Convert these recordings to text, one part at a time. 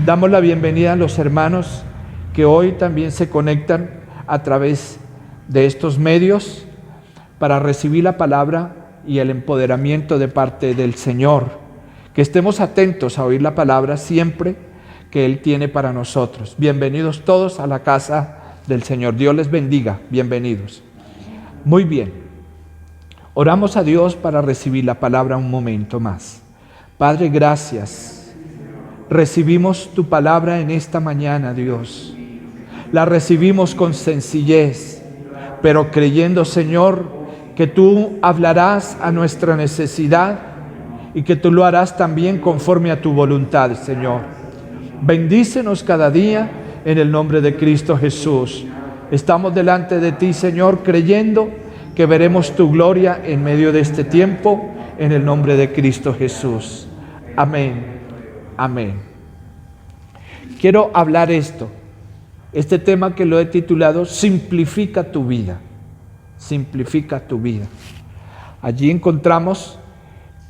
Damos la bienvenida a los hermanos que hoy también se conectan a través de estos medios para recibir la palabra y el empoderamiento de parte del Señor. Que estemos atentos a oír la palabra siempre que Él tiene para nosotros. Bienvenidos todos a la casa del Señor. Dios les bendiga. Bienvenidos. Muy bien. Oramos a Dios para recibir la palabra un momento más. Padre, gracias. Recibimos tu palabra en esta mañana, Dios. La recibimos con sencillez, pero creyendo, Señor, que tú hablarás a nuestra necesidad y que tú lo harás también conforme a tu voluntad, Señor. Bendícenos cada día en el nombre de Cristo Jesús. Estamos delante de ti, Señor, creyendo que veremos tu gloria en medio de este tiempo, en el nombre de Cristo Jesús. Amén. Amén. Quiero hablar este tema que lo he titulado Simplifica tu vida. Simplifica tu vida. Allí encontramos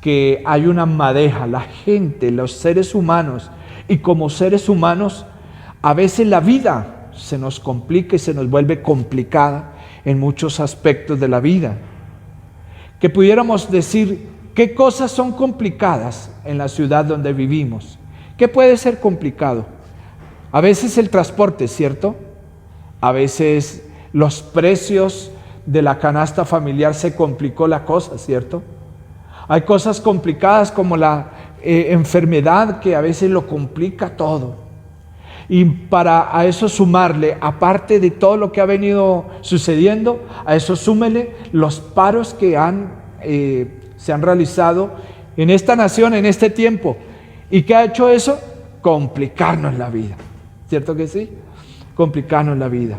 que hay una madeja, la gente, los seres humanos, y como seres humanos, a veces la vida se nos complica y se nos vuelve complicada en muchos aspectos de la vida. Que pudiéramos decir, ¿qué cosas son complicadas en la ciudad donde vivimos? ¿Qué puede ser complicado? A veces el transporte, ¿cierto? A veces los precios de la canasta familiar se complicó la cosa, ¿cierto? Hay cosas complicadas como la enfermedad que a veces lo complica todo. Y para a eso sumarle, aparte de todo lo que ha venido sucediendo, a eso súmele los paros que se han realizado en esta nación, en este tiempo. ¿Y qué ha hecho eso? Complicarnos la vida. ¿Cierto que sí? Complicarnos la vida.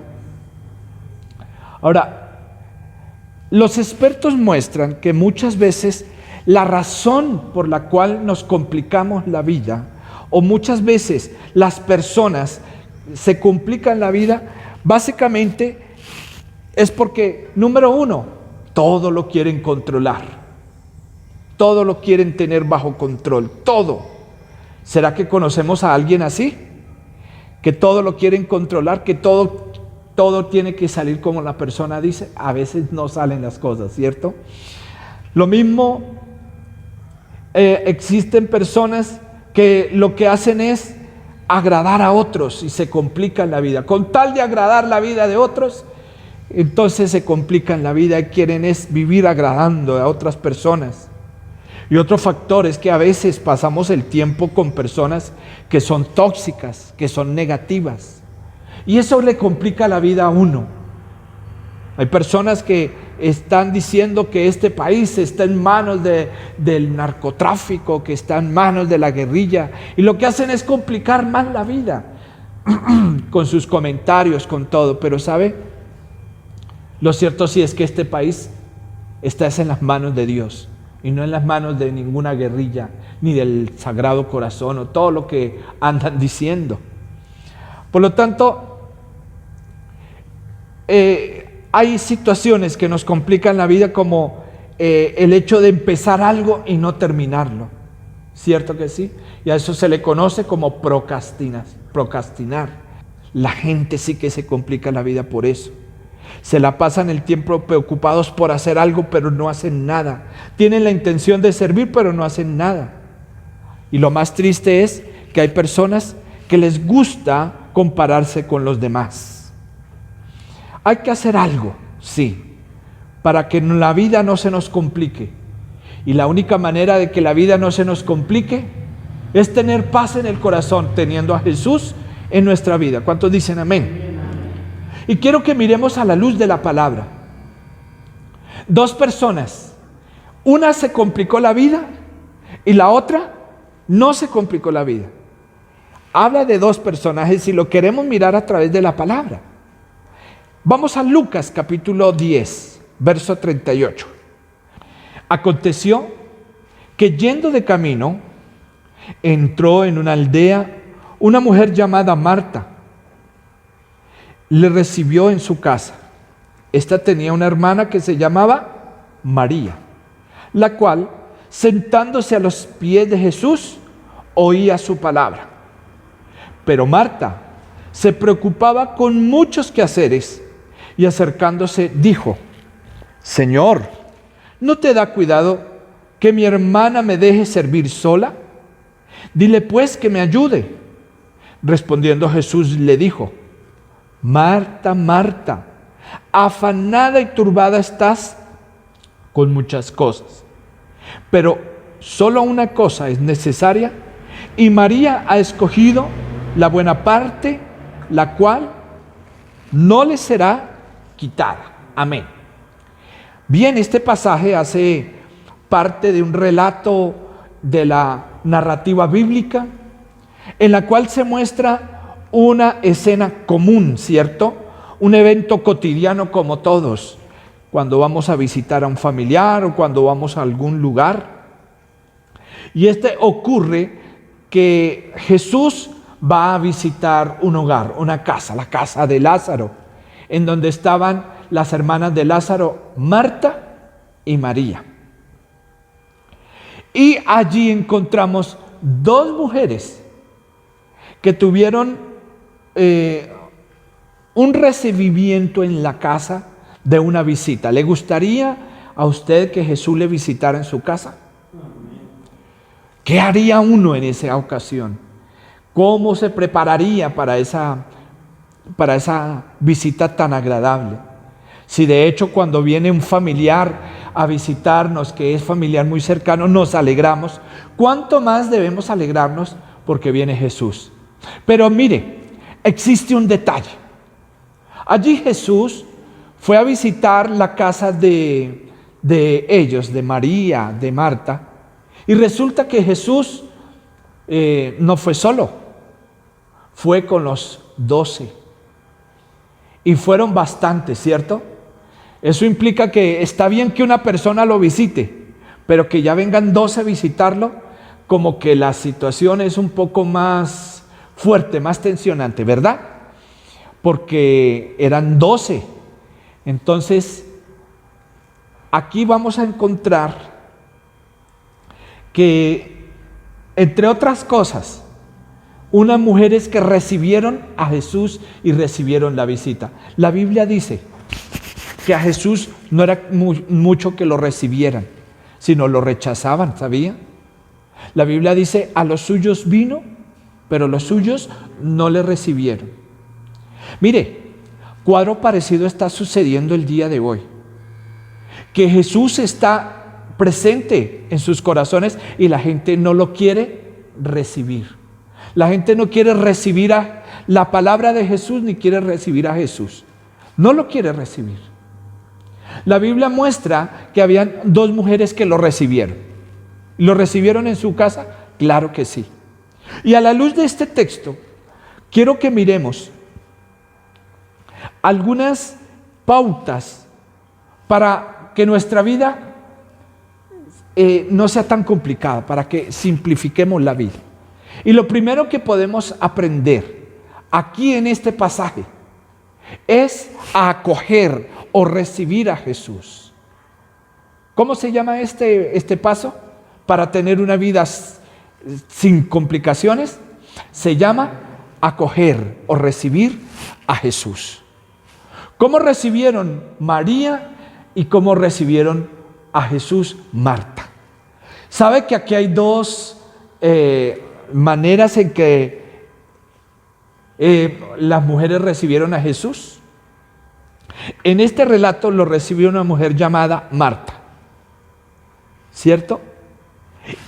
Ahora, los expertos muestran que muchas veces la razón por la cual nos complicamos la vida, o muchas veces las personas se complican la vida, básicamente es porque, número uno, todo lo quieren controlar. Todo lo quieren tener bajo control, todo. ¿Será que conocemos a alguien así? Que todo lo quieren controlar, que todo tiene que salir como la persona dice. A veces no salen las cosas, ¿cierto? Lo mismo, existen personas que lo que hacen es agradar a otros y se complican la vida. Con tal de agradar la vida de otros, entonces se complican la vida y quieren es vivir agradando a otras personas. Y otro factor es que a veces pasamos el tiempo con personas que son tóxicas, que son negativas. Y eso le complica la vida a uno. Hay personas que están diciendo que este país está en manos del narcotráfico, que está en manos de la guerrilla. Y lo que hacen es complicar más la vida con sus comentarios, con todo. Pero ¿sabe? Lo cierto sí es que este país está en las manos de Dios. Y no en las manos de ninguna guerrilla, ni del Sagrado Corazón, o todo lo que andan diciendo. Por lo tanto, hay situaciones que nos complican la vida, como el hecho de empezar algo y no terminarlo. ¿Cierto que sí? Y a eso se le conoce como procrastinar. La gente sí que se complica la vida por eso. Se la pasan el tiempo preocupados por hacer algo, pero no hacen nada. Tienen la intención de servir, pero no hacen nada. Y lo más triste es que hay personas que les gusta compararse con los demás. Hay que hacer algo, sí, para que la vida no se nos complique. Y la única manera de que la vida no se nos complique es tener paz en el corazón, teniendo a Jesús en nuestra vida. ¿Cuántos dicen amén? Y quiero que miremos a la luz de la palabra. Dos personas, una se complicó la vida y la otra no se complicó la vida. Habla de dos personajes y lo queremos mirar a través de la palabra. Vamos a Lucas capítulo 10, verso 38. Aconteció que yendo de camino, entró en una aldea una mujer llamada Marta. Le recibió en su casa. Esta tenía una hermana que se llamaba María, la cual, sentándose a los pies de Jesús, oía su palabra. Pero Marta se preocupaba con muchos quehaceres y acercándose dijo: Señor, ¿no te da cuidado que mi hermana me deje servir sola? Dile pues que me ayude. Respondiendo Jesús le dijo: Marta, Marta, afanada y turbada estás con muchas cosas, pero solo una cosa es necesaria, y María ha escogido la buena parte, la cual no le será quitada. Amén. Bien, este pasaje hace parte de un relato de la narrativa bíblica en la cual se muestra una escena común, ¿cierto? Un evento cotidiano como todos, cuando vamos a visitar a un familiar o cuando vamos a algún lugar. Y ocurre que Jesús va a visitar un hogar, una casa, la casa de Lázaro, en donde estaban las hermanas de Lázaro, Marta y María. Y allí encontramos dos mujeres que tuvieron un recibimiento en la casa de una visita. ¿Le gustaría a usted que Jesús le visitara en su casa? ¿Qué haría uno en esa ocasión? ¿Cómo se prepararía para esa visita tan agradable? Si de hecho cuando viene un familiar a visitarnos, que es familiar muy cercano, nos alegramos, ¿cuánto más debemos alegrarnos porque viene Jesús? Pero mire, existe un detalle. Allí Jesús fue a visitar la casa de ellos, de María, de Marta, y resulta que Jesús no fue solo, fue con los 12. Y fueron bastantes, ¿cierto? Eso implica que está bien que una persona lo visite, pero que ya vengan 12 a visitarlo, como que la situación es un poco más fuerte, más tensionante, ¿verdad? Porque eran 12. Entonces, aquí vamos a encontrar que, entre otras cosas, unas mujeres que recibieron a Jesús y recibieron la visita. La Biblia dice que a Jesús no era mucho que lo recibieran, sino lo rechazaban, ¿sabía? La Biblia dice: a los suyos vino, pero los suyos no le recibieron. Mire, cuadro parecido está sucediendo el día de hoy, que Jesús está presente en sus corazones y la gente no lo quiere recibir. La gente no quiere recibir la palabra de Jesús, ni quiere recibir a Jesús. No lo quiere recibir. La Biblia muestra que habían dos mujeres que lo recibieron. ¿Lo recibieron en su casa? Claro que sí. Y a la luz de este texto, quiero que miremos algunas pautas para que nuestra vida no sea tan complicada, para que simplifiquemos la vida. Y lo primero que podemos aprender aquí en este pasaje es a acoger o recibir a Jesús. ¿Cómo se llama este paso para tener una vida sin complicaciones? Se llama acoger o recibir a Jesús. ¿Cómo recibieron María y cómo recibieron a Jesús Marta? ¿Sabe que aquí hay dos maneras en que las mujeres recibieron a Jesús? En este relato lo recibió una mujer llamada Marta, ¿cierto?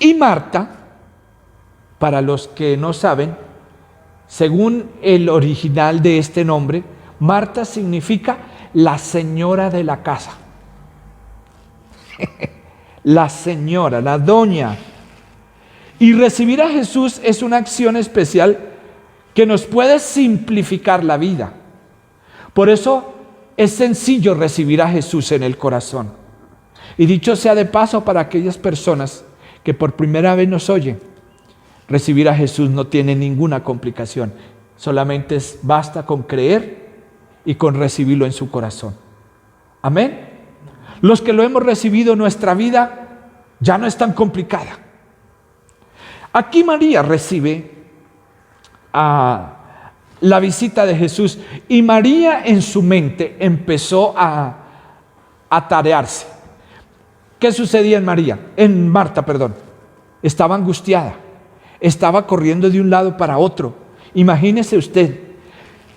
Y Marta, para los que no saben, según el original de este nombre, Marta significa la señora de la casa. La señora, la doña. Y recibir a Jesús es una acción especial que nos puede simplificar la vida. Por eso es sencillo recibir a Jesús en el corazón. Y dicho sea de paso, para aquellas personas que por primera vez nos oyen, recibir a Jesús no tiene ninguna complicación. Solamente basta con creer y con recibirlo en su corazón. Amén. Los que lo hemos recibido, nuestra vida ya no es tan complicada. Aquí María recibe a la visita de Jesús. Y María en su mente empezó a tarearse. ¿Qué sucedía en Marta, perdón? Estaba angustiada, estaba corriendo de un lado para otro. Imagínese usted,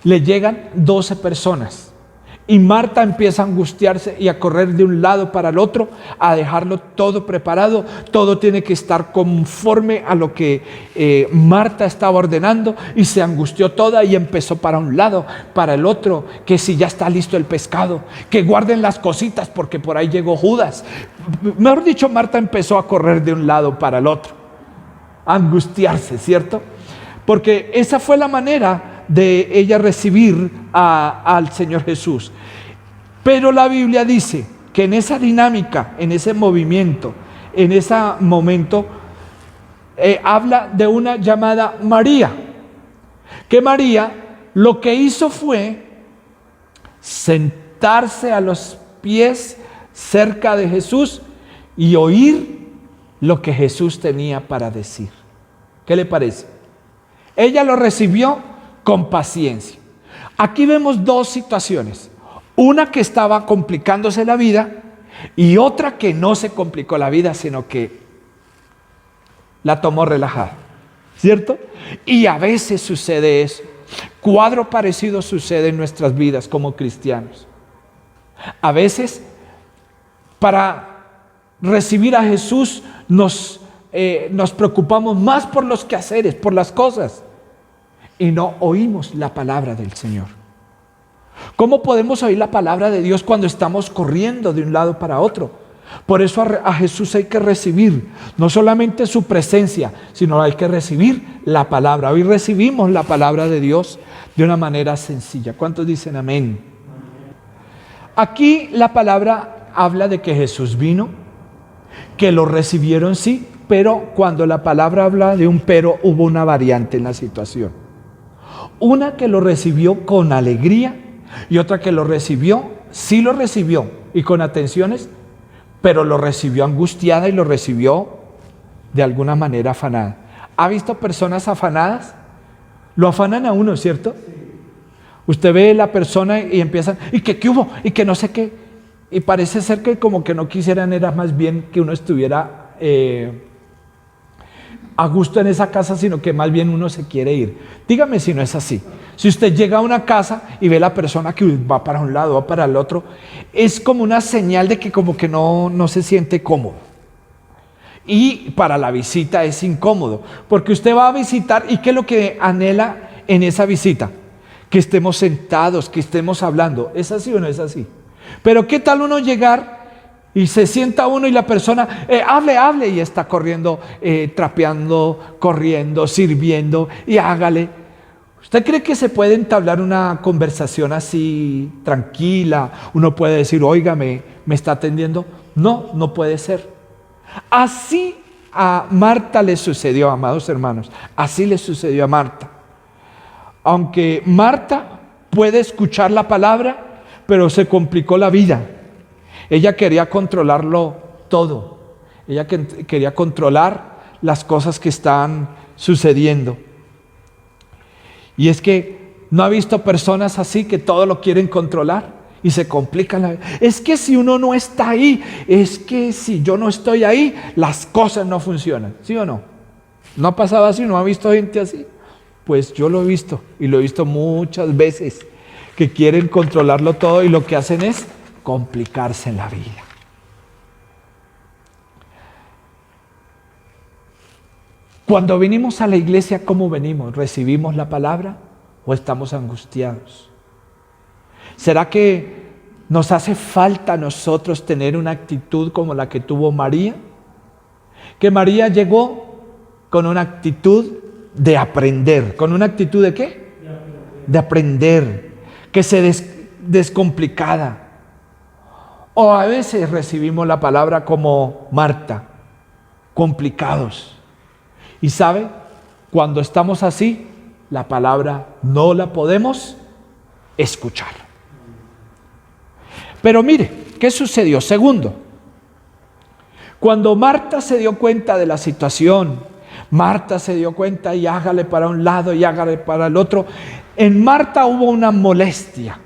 le llegan 12 personas y Marta empieza a angustiarse y a correr de un lado para el otro, a dejarlo todo preparado. Todo tiene que estar conforme a lo que Marta estaba ordenando, y se angustió toda y empezó para un lado, para el otro, que si ya está listo el pescado, que guarden las cositas porque por ahí llegó Judas. Mejor dicho, Marta empezó a correr de un lado para el otro, a angustiarse, ¿cierto? Porque esa fue la manera de ella recibir al Señor Jesús. Pero la Biblia dice que en esa dinámica, en ese movimiento, en ese momento, habla de una llamada María. Que María lo que hizo fue sentarse a los pies cerca de Jesús y oír lo que Jesús tenía para decir. ¿Qué le parece? Ella lo recibió con paciencia. Aquí vemos dos situaciones. Una que estaba complicándose la vida y otra que no se complicó la vida, sino que la tomó relajada, ¿cierto? Y a veces sucede eso. Cuadro parecido sucede en nuestras vidas como cristianos. A veces, para recibir a Jesús, nos preocupamos más por los quehaceres, por las cosas, y no oímos la palabra del Señor. ¿Cómo podemos oír la palabra de Dios cuando estamos corriendo de un lado para otro? Por eso a Jesús hay que recibir no solamente su presencia, sino hay que recibir la palabra. Hoy recibimos la palabra de Dios de una manera sencilla. ¿Cuántos dicen amén? Aquí la palabra habla de que Jesús vino, que lo recibieron, sí, pero cuando la palabra habla de un pero, hubo una variante en la situación. Una que lo recibió con alegría y otra que lo recibió, sí lo recibió y con atenciones, pero lo recibió angustiada y lo recibió de alguna manera afanada. ¿Ha visto personas afanadas? Lo afanan a uno, ¿cierto? Usted ve a la persona y empiezan, ¿y qué hubo? Y que no sé qué. Y parece ser que como que no quisieran, era más bien que uno estuviera a gusto en esa casa, sino que más bien uno se quiere ir. Dígame si no es así. Si usted llega a una casa y ve a la persona que va para un lado, va para el otro, es como una señal de que como que no se siente cómodo. Y para la visita es incómodo, porque usted va a visitar y ¿qué es lo que anhela en esa visita? Que estemos sentados, que estemos hablando. ¿Es así o no es así? Pero ¿qué tal uno llegar y se sienta uno y la persona hable y está corriendo, trapeando, corriendo, sirviendo y hágale? ¿Usted cree que se puede entablar una conversación así tranquila? Uno puede decir, óigame, ¿me está atendiendo? No, no puede ser. Así a Marta le sucedió, amados hermanos, así le sucedió a Marta. Aunque Marta puede escuchar la palabra, pero se complicó la vida. Ella quería controlarlo todo. Ella quería controlar las cosas que están sucediendo. Y es que no ha visto personas así que todo lo quieren controlar y se complican la vida. Es que si uno no está ahí, es que si yo no estoy ahí, las cosas no funcionan. ¿Sí o no? ¿No ha pasado así? ¿No ha visto gente así? Pues yo lo he visto y lo he visto muchas veces, que quieren controlarlo todo y lo que hacen es complicarse en la vida. Cuando venimos a la iglesia, ¿cómo venimos? ¿Recibimos la palabra o estamos angustiados? ¿Será que nos hace falta a nosotros tener una actitud como la que tuvo María? Que María llegó con una actitud de aprender. ¿Con una actitud de qué? De aprender. Que se descomplicada. O a veces recibimos la palabra como Marta, complicados. Y ¿sabe? Cuando estamos así, la palabra no la podemos escuchar. Pero mire, ¿qué sucedió? Segundo, cuando Marta se dio cuenta de la situación, Marta se dio cuenta y hágale para un lado y hágale para el otro, En Marta hubo una molestia.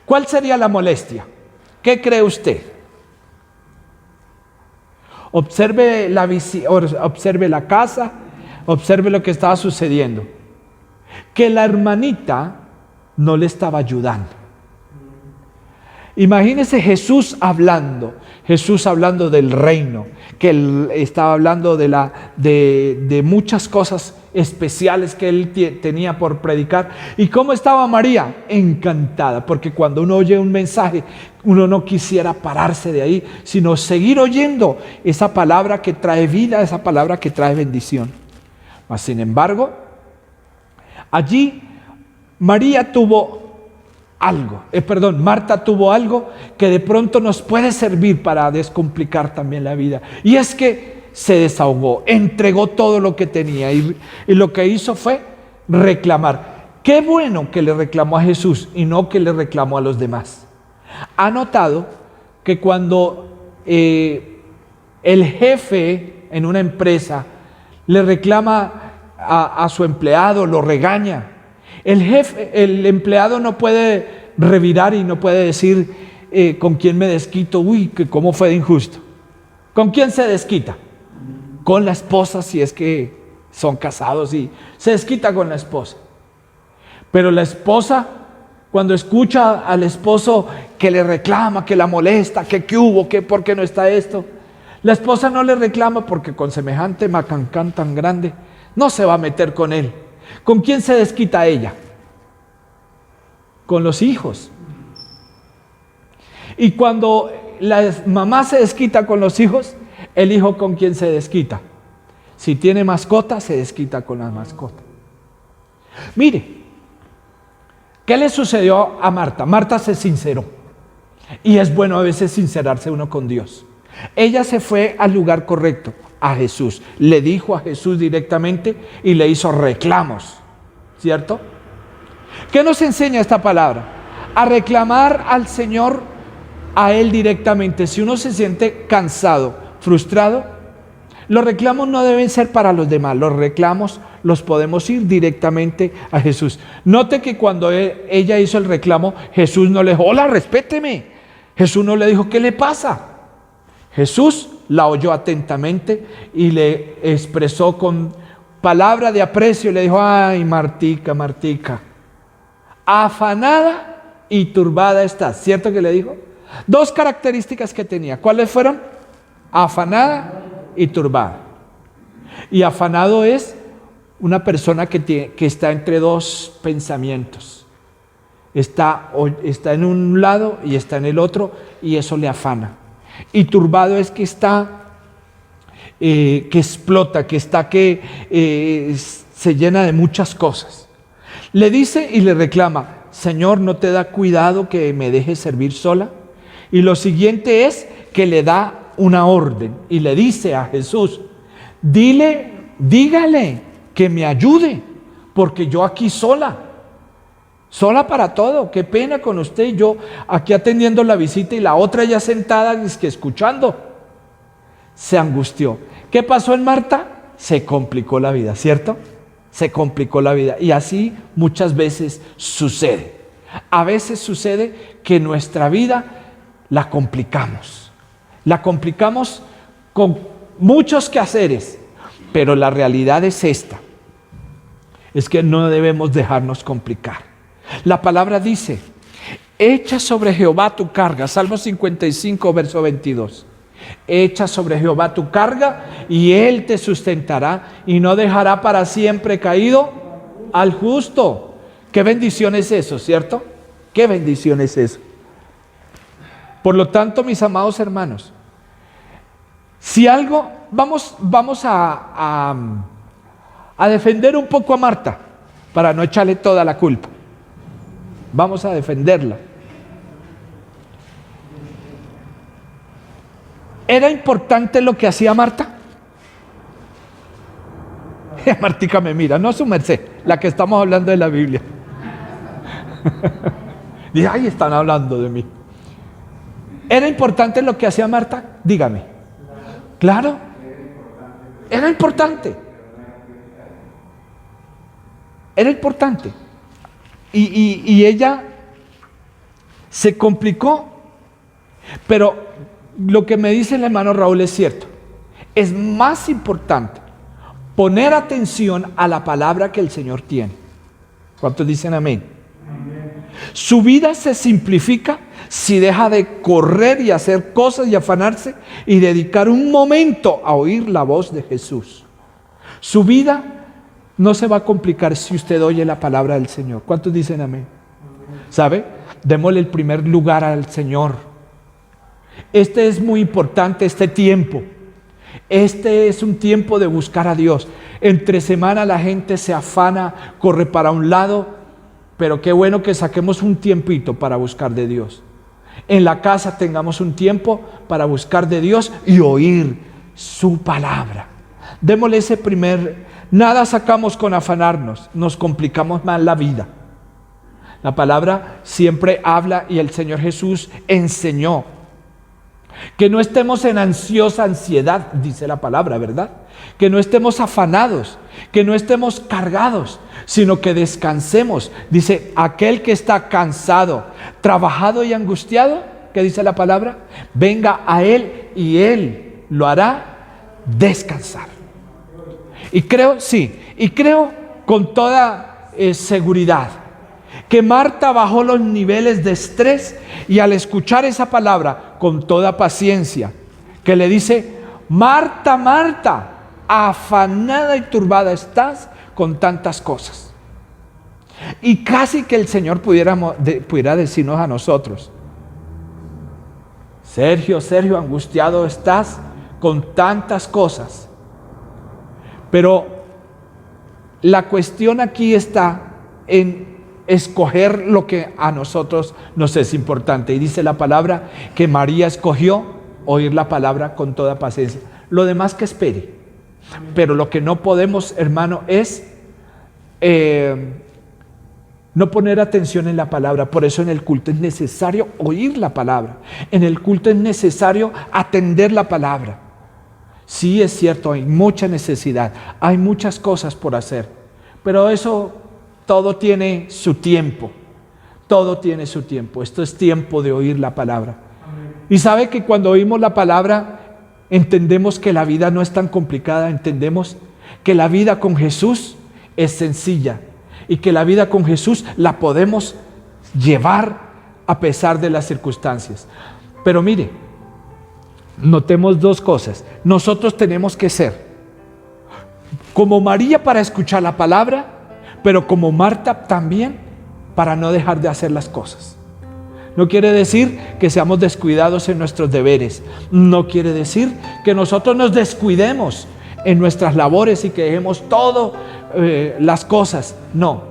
¿Cuál sería la molestia? ¿Qué cree usted? Observe la casa, observe lo que estaba sucediendo. Que la hermanita no le estaba ayudando. Imagínese Jesús hablando del reino, que él estaba hablando de muchas cosas especiales que él tenía por predicar. ¿Y cómo estaba María? Encantada, porque cuando uno oye un mensaje, uno no quisiera pararse de ahí, sino seguir oyendo esa palabra que trae vida, esa palabra que trae bendición. Mas, sin embargo, allí Marta tuvo algo que de pronto nos puede servir para descomplicar también la vida. Y es que se desahogó, entregó todo lo que tenía y lo que hizo fue reclamar. Qué bueno que le reclamó a Jesús y no que le reclamó a los demás. ¿Ha notado que cuando el jefe en una empresa le reclama a su empleado, lo regaña? El empleado no puede revirar y no puede decir con quién me desquito. Uy, que cómo fue de injusto. ¿Con quién se desquita? Con la esposa, si es que son casados, y se desquita con la esposa. Pero la esposa, cuando escucha al esposo que le reclama, que la molesta, que qué hubo, que por qué no está esto, la esposa no le reclama porque con semejante macancán tan grande no se va a meter con él. ¿Con quién se desquita ella? Con los hijos. Y cuando la mamá se desquita con los hijos, el hijo ¿con quién se desquita? Si tiene mascota, se desquita con la mascota. Mire, ¿qué le sucedió a Marta? Marta se sinceró. Y es bueno a veces sincerarse uno con Dios. Ella se fue al lugar correcto, a Jesús. Le dijo a Jesús directamente y le hizo reclamos, ¿cierto? ¿Qué nos enseña esta palabra? A reclamar al Señor, a Él directamente. Si uno se siente cansado, frustrado, los reclamos no deben ser para los demás. Los reclamos los podemos ir directamente a Jesús. Note que cuando ella hizo el reclamo, Jesús no le dijo, hola, respéteme. Jesús no le dijo, ¿qué le pasa? Jesús la oyó atentamente y le expresó con palabra de aprecio, le dijo, ay, Martica, Martica, afanada y turbada estás. ¿Cierto que le dijo? Dos características que tenía. ¿Cuáles fueron? Afanada y turbada. Y afanado es una persona que está entre dos pensamientos. Está en un lado y está en el otro, y eso le afana. Y turbado es que está, que explota, que se llena de muchas cosas. Le dice y le reclama, Señor, ¿no te da cuidado que me dejes servir sola? Y lo siguiente es que le da una orden y le dice a Jesús, dígale que me ayude, porque yo aquí sola para todo, qué pena con usted, yo aquí atendiendo la visita y la otra ya sentada es que escuchando. Se angustió. ¿Qué pasó en Marta? Se complicó la vida, ¿cierto? Se complicó la vida, y así muchas veces sucede. A veces sucede que nuestra vida la complicamos con muchos quehaceres, pero la realidad es esta, es que no debemos dejarnos complicar. La palabra dice, echa sobre Jehová tu carga, Salmo 55, verso 22. Echa sobre Jehová tu carga y Él te sustentará y no dejará para siempre caído al justo. Qué bendición es eso, ¿cierto? Qué bendición es eso. Por lo tanto, mis amados hermanos, si algo, vamos a defender un poco a Marta para no echarle toda la culpa. Vamos a defenderla. ¿Era importante lo que hacía Marta? Martica me mira, no su merced, la que estamos hablando de la Biblia. Dice, ay, están hablando de mí. ¿Era importante lo que hacía Marta? Dígame. Claro, era importante. Era importante. y ella se complicó. Pero lo que me dice el hermano Raúl es cierto. Es más importante poner atención a la palabra que el Señor tiene. ¿Cuántos dicen amén? Su vida se simplifica si deja de correr y hacer cosas y afanarse y dedicar un momento a oír la voz de Jesús. Su vida no se va a complicar si usted oye la palabra del Señor. ¿Cuántos dicen amén? ¿Sabe? Démosle el primer lugar al Señor. Este es muy importante, este tiempo. Este es un tiempo de buscar a Dios. Entre semana la gente se afana, corre para un lado, pero qué bueno que saquemos un tiempito para buscar de Dios. En la casa tengamos un tiempo para buscar de Dios y oír su palabra. Démosle ese primer, nada sacamos con afanarnos, nos complicamos más la vida. La palabra siempre habla y el Señor Jesús enseñó que no estemos en ansiosa ansiedad, dice la palabra, ¿verdad? Que no estemos afanados, que no estemos cargados, sino que descansemos. Dice, aquel que está cansado, trabajado y angustiado, ¿qué dice la palabra? Venga a Él y Él lo hará descansar. Y creo, sí, y creo con toda seguridad que Marta bajó los niveles de estrés y al escuchar esa palabra con toda paciencia, que le dice, Marta, Marta, afanada y turbada estás con tantas cosas. Y casi que el Señor pudiera decirnos a nosotros, Sergio, angustiado estás con tantas cosas. Pero la cuestión aquí está en escoger lo que a nosotros nos es importante. Y dice la palabra que María escogió oír la palabra con toda paciencia. Lo demás que espere. Pero lo que no podemos, hermano, es no poner atención en la palabra. Por eso en el culto es necesario oír la palabra. En el culto es necesario atender la palabra. Sí, es cierto, hay mucha necesidad, hay muchas cosas por hacer, pero eso todo tiene su tiempo, todo tiene su tiempo. Esto es tiempo de oír la palabra. Y sabe que cuando oímos la palabra entendemos que la vida no es tan complicada, entendemos que la vida con Jesús es sencilla y que la vida con Jesús la podemos llevar a pesar de las circunstancias. Pero mire, notemos dos cosas. Nosotros tenemos que ser como María para escuchar la palabra, pero como Marta también para no dejar de hacer las cosas. No quiere decir que seamos descuidados en nuestros deberes. No quiere decir que nosotros nos descuidemos en nuestras labores y que dejemos todo las cosas. No.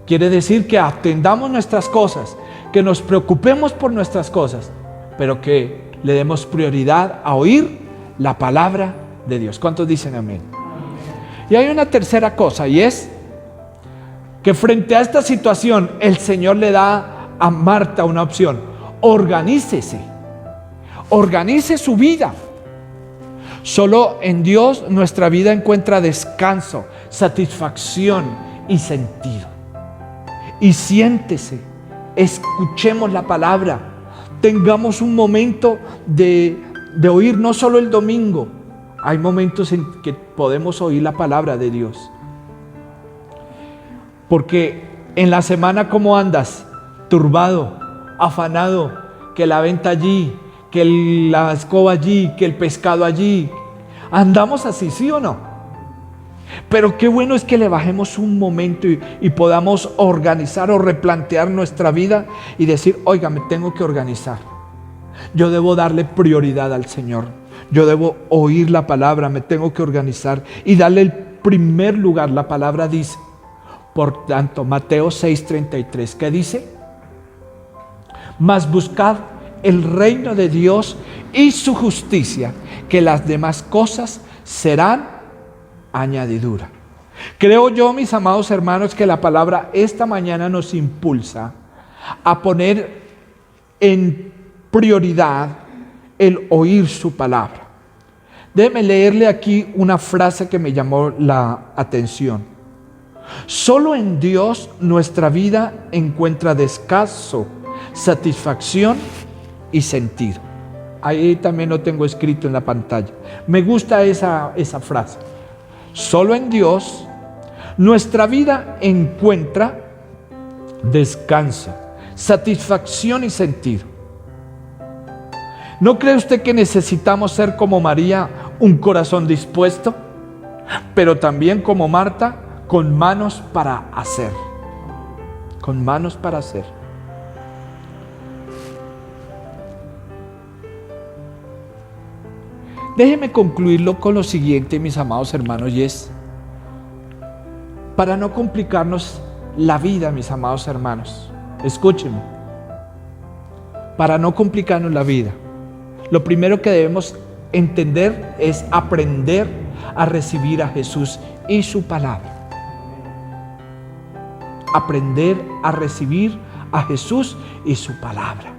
Quiere decir que atendamos nuestras cosas, que nos preocupemos por nuestras cosas, pero que le demos prioridad a oír la palabra de Dios. ¿Cuántos dicen amén? Y hay una tercera cosa, y es que frente a esta situación el Señor le da a Marta una opción. Organícese, organice su vida. Solo en Dios nuestra vida encuentra descanso, satisfacción y sentido. Y siéntese, escuchemos la palabra, tengamos un momento de oír, no solo el domingo. Hay momentos en que podemos oír la palabra de Dios. Porque en la semana, ¿cómo andas? Turbado, afanado, que la venta allí, que la escoba allí, que el pescado allí. ¿Andamos así, sí o no? Pero qué bueno es que le bajemos un momento y podamos organizar o replantear nuestra vida y decir, oiga, me tengo que organizar. Yo debo darle prioridad al Señor. Yo debo oír la palabra, me tengo que organizar y darle el primer lugar. La palabra dice, por tanto, Mateo 6:33, ¿qué dice? Mas buscad el reino de Dios y su justicia, que las demás cosas serán añadidura. Creo yo, mis amados hermanos, que la palabra esta mañana nos impulsa a poner en prioridad el oír su palabra. Déjeme leerle aquí una frase que me llamó la atención. Solo en Dios nuestra vida encuentra descanso, satisfacción y sentido. Ahí también lo tengo escrito en la pantalla. Me gusta esa frase. Solo en Dios nuestra vida encuentra descanso, satisfacción y sentido. ¿No cree usted que necesitamos ser como María, un corazón dispuesto, pero también como Marta, con manos para hacer? Con manos para hacer. Déjeme concluirlo con lo siguiente, mis amados hermanos, y es, para no complicarnos la vida, mis amados hermanos, escúchenme, para no complicarnos la vida, lo primero que debemos entender es aprender a recibir a Jesús y su palabra. Aprender a recibir a Jesús y su palabra.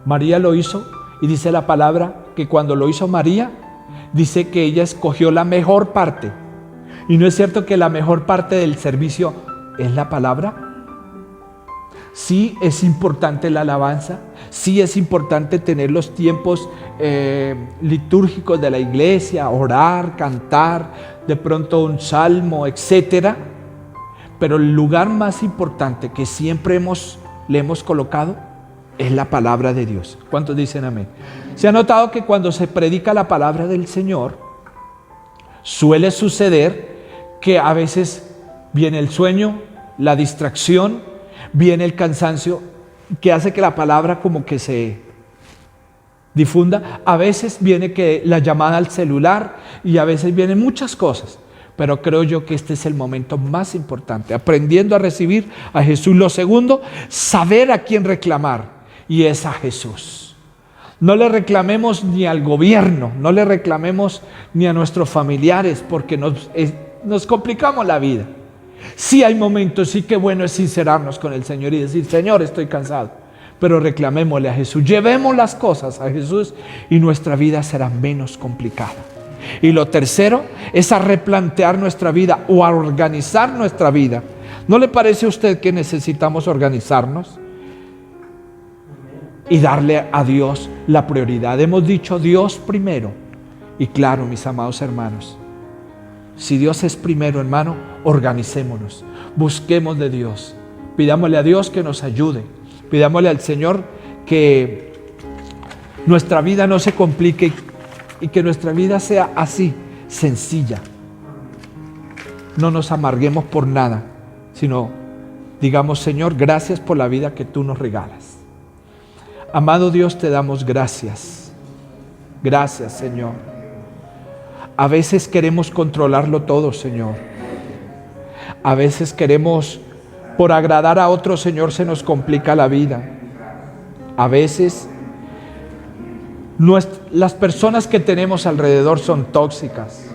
María lo hizo, y dice la palabra que cuando lo hizo María, dice que ella escogió la mejor parte. ¿Y no es cierto que la mejor parte del servicio es la palabra? Sí es importante la alabanza, sí es importante tener los tiempos litúrgicos de la iglesia, orar, cantar, de pronto un salmo, etcétera. Pero el lugar más importante que siempre le hemos colocado es la palabra de Dios. ¿Cuántos dicen amén? Se ha notado que cuando se predica la palabra del Señor, suele suceder que a veces viene el sueño, la distracción, viene el cansancio, que hace que la palabra como que se difunda. A veces viene que la llamada al celular y a veces vienen muchas cosas. Pero creo yo que este es el momento más importante, aprendiendo a recibir a Jesús. Lo segundo, saber a quién reclamar, y es a Jesús. No le reclamemos ni al gobierno, no le reclamemos ni a nuestros familiares, porque nos complicamos la vida. Sí hay momentos, sí que bueno es sincerarnos con el Señor y decir, Señor, estoy cansado, pero reclamémosle a Jesús, llevemos las cosas a Jesús y nuestra vida será menos complicada. Y lo tercero es a replantear nuestra vida o a organizar nuestra vida. ¿No le parece a usted que necesitamos organizarnos y darle a Dios la prioridad? Hemos dicho Dios primero. Y claro, mis amados hermanos, si Dios es primero, hermano, organicémonos, busquemos de Dios, pidámosle a Dios que nos ayude, pidámosle al Señor que nuestra vida no se complique y que nuestra vida sea así, sencilla. No nos amarguemos por nada, sino digamos, Señor, gracias por la vida que tú nos regalas. Amado Dios, te damos gracias. Gracias, Señor. A veces queremos controlarlo todo, Señor. A veces queremos, por agradar a otros, Señor, se nos complica la vida. A veces las personas que tenemos alrededor son tóxicas.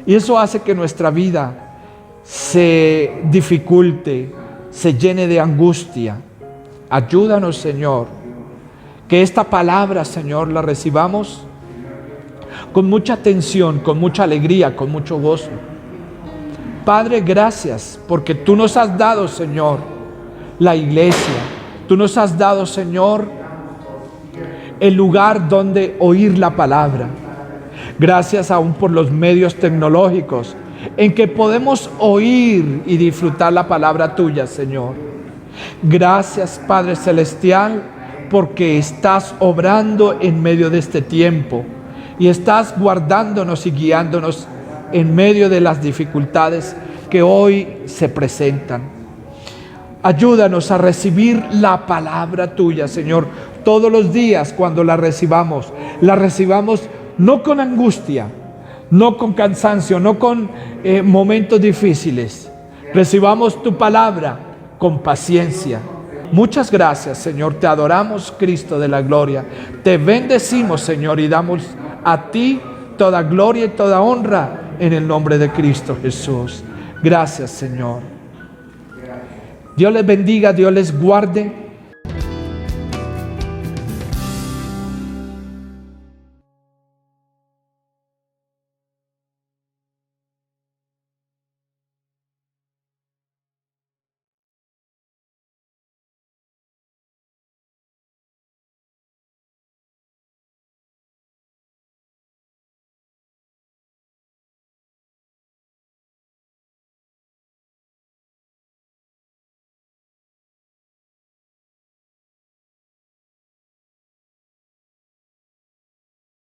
Y eso hace que nuestra vida se dificulte, se llene de angustia. Ayúdanos, Señor, que esta palabra, Señor, la recibamos con mucha atención, con mucha alegría, con mucho gozo. Padre, gracias porque tú nos has dado, Señor, la iglesia. Tú nos has dado, Señor, el lugar donde oír la palabra. Gracias aún por los medios tecnológicos en que podemos oír y disfrutar la palabra tuya, Señor. Gracias, Padre Celestial, porque estás obrando en medio de este tiempo y estás guardándonos y guiándonos en medio de las dificultades que hoy se presentan. Ayúdanos a recibir la palabra tuya, Señor, todos los días. Cuando la recibamos no con angustia, no con cansancio, no con momentos difíciles. Recibamos tu palabra con paciencia. Muchas gracias, Señor. Te adoramos, Cristo de la gloria. Te bendecimos, Señor, y damos a ti toda gloria y toda honra en el nombre de Cristo Jesús. Gracias, Señor. Dios les bendiga, Dios les guarde.